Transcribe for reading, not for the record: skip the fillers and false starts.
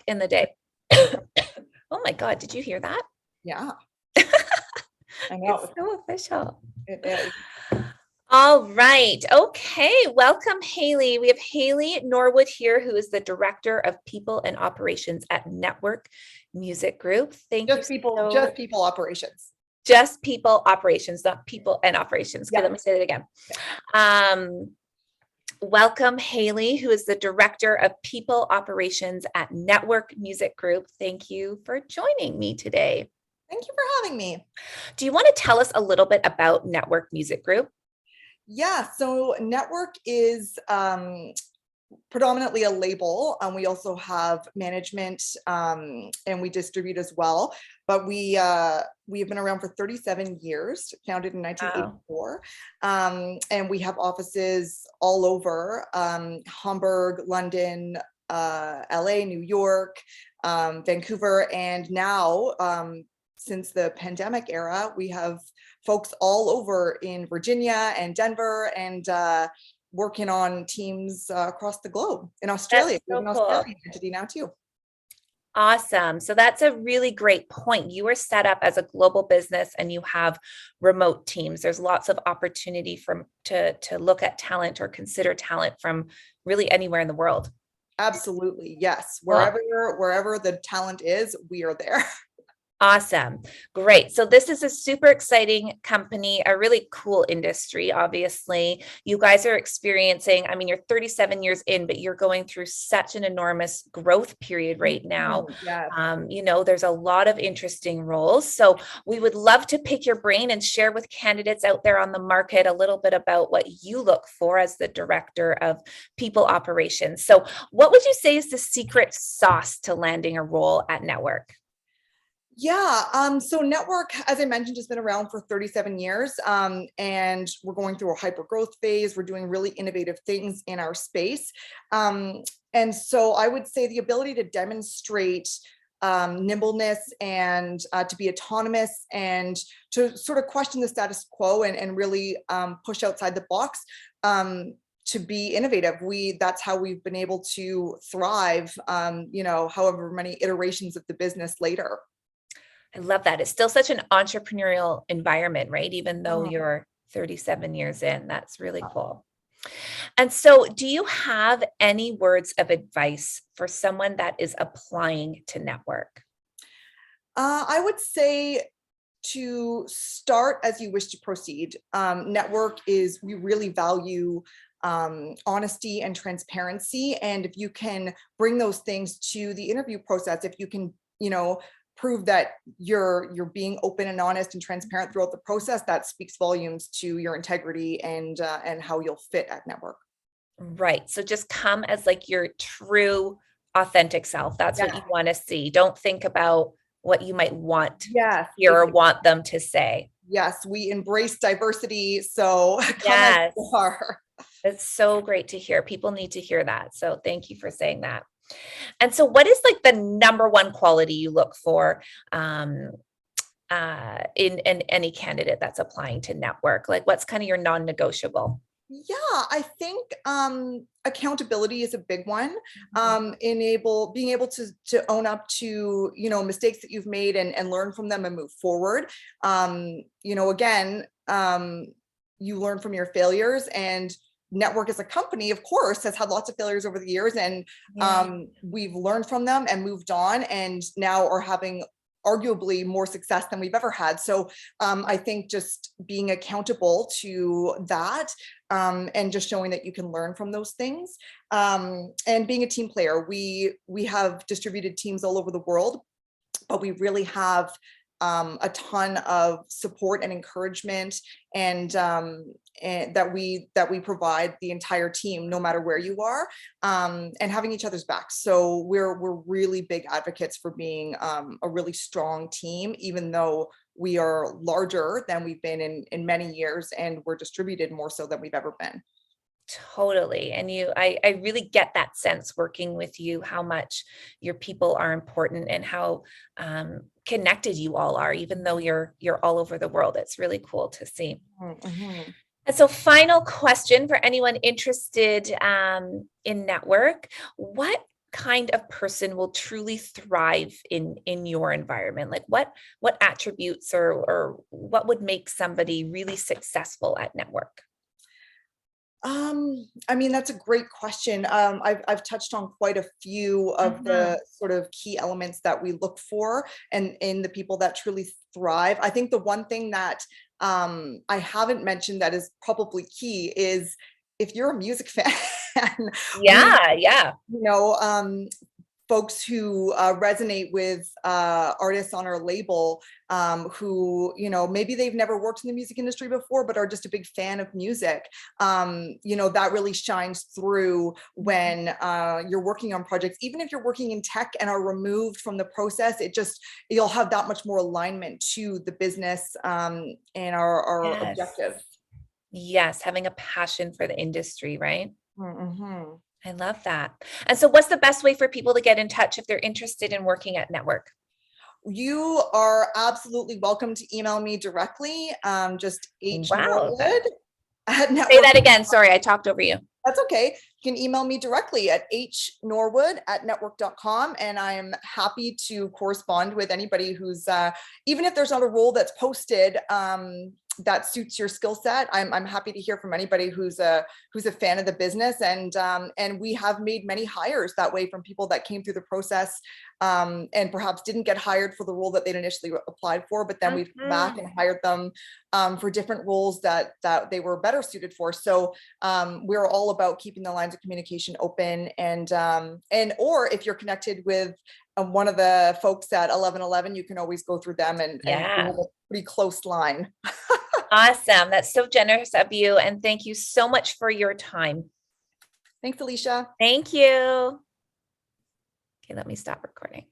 in the day. Oh my God, did you hear that? Yeah, I know. It's so official. It is. All right. Okay. Welcome, Hayley. We have Hayley Norwood here, who is the Director of People and Operations at Nettwerk Music Group. Thank you. Just people operations. Just people operations, not people and operations. Okay, Yeah. let me say that again. Welcome, Hayley, who is the Director of People Operations at Nettwerk Music Group. Thank you for joining me today. Thank you for having me. Do you want to tell us a little bit about Nettwerk Music Group? Yeah, so Nettwerk is predominantly a label. We also have management and we distribute as well. But we have been around for 37 years, founded in 1984. Wow. And we have offices all over Hamburg, London, LA, New York, Vancouver, and now since the pandemic era, we have folks all over in Virginia and Denver and working on teams across the globe. In Australia, we have an Australian entity now too. Awesome. So that's a really great point. You are set up as a global business and you have remote teams. There's lots of opportunity to look at talent or consider talent from really anywhere in the world. Absolutely. Yes. Wherever the talent is, we are there. Awesome. Great. So this is a super exciting company, a really cool industry. Obviously, you guys are experiencing, I mean, you're 37 years in, but you're going through such an enormous growth period right now. Yes. There's a lot of interesting roles. So we would love to pick your brain and share with candidates out there on the market a little bit about what you look for as the Director of People Operations. So what would you say is the secret sauce to landing a role at Nettwerk? Yeah, so Nettwerk, as I mentioned, has been around for 37 years, and we're going through a hyper growth phase. We're doing really innovative things in our space. And so I would say the ability to demonstrate nimbleness and to be autonomous and to sort of question the status quo and really push outside the box. To be innovative. That's how we've been able to thrive, however many iterations of the business later. I love that. It's still such an entrepreneurial environment, right? Even though you're 37 years in, that's really cool. And so do you have any words of advice for someone that is applying to Nettwerk? I would say to start as you wish to proceed. Nettwerk we really value honesty and transparency. And if you can bring those things to the interview process, if you can, prove that you're being open and honest and transparent throughout the process, that speaks volumes to your integrity and how you'll fit at Nettwerk. Right. So just come as like your true, authentic self. That's what you want to see. Don't think about what you might want to hear or want them to say. Yes, we embrace diversity. So come as you are. It's so great to hear. People need to hear that. So thank you for saying that. And so what is like the number one quality you look for in any candidate that's applying to Nettwerk? Like what's kind of your non-negotiable? Yeah, I think accountability is a big one. Being able to own up to, mistakes that you've made and learn from them and move forward. Again, you learn from your failures, and Nettwerk as a company, of course, has had lots of failures over the years, and we've learned from them and moved on, and now are having arguably more success than we've ever had. So I think just being accountable to that and just showing that you can learn from those things, and being a team player. We have distributed teams all over the world, but we really have a ton of support and encouragement, and that we provide the entire team, no matter where you are, and having each other's backs. So we're really big advocates for being a really strong team, even though we are larger than we've been in many years, and we're distributed more so than we've ever been. Totally. And I really get that sense working with you, how much your people are important and how connected you all are, even though you're all over the world. It's really cool to see. Mm-hmm. And so final question for anyone interested in Nettwerk, what kind of person will truly thrive in your environment? Like what attributes or what would make somebody really successful at Nettwerk? I mean, that's a great question. I've touched on quite a few of the sort of key elements that we look for and in the people that truly thrive. I think the one thing that I haven't mentioned that is probably key is if you're a music fan, Yeah, yeah. you know, folks who resonate with artists on our label who, you know, maybe they've never worked in the music industry before, but are just a big fan of music. You know, that really shines through when you're working on projects. Even if you're working in tech and are removed from the process, you'll have that much more alignment to the business and our Yes. objectives. Yes, having a passion for the industry, right? Mm-hmm. I love that. And so what's the best way for people to get in touch if they're interested in working at Nettwerk? You are absolutely welcome to email me directly. Just Wow. hnorwood at Say Nettwerk. that again. Sorry, I talked over you. That's okay. You can email me directly at hnorwood@nettwerk.com. And I'm happy to correspond with anybody who's, even if there's not a role that's posted, that suits your skill set. I'm happy to hear from anybody who's a fan of the business, and we have made many hires that way from people that came through the process and perhaps didn't get hired for the role that they'd initially applied for, but then we've come back and hired them for different roles that they were better suited for. So we're all about keeping the lines of communication open, and or if you're connected with one of the folks at 1111, you can always go through them, and we Yeah. have a pretty close line. Awesome. That's so generous of you. And thank you so much for your time. Thanks, Alisha. Thank you. Okay, let me stop recording.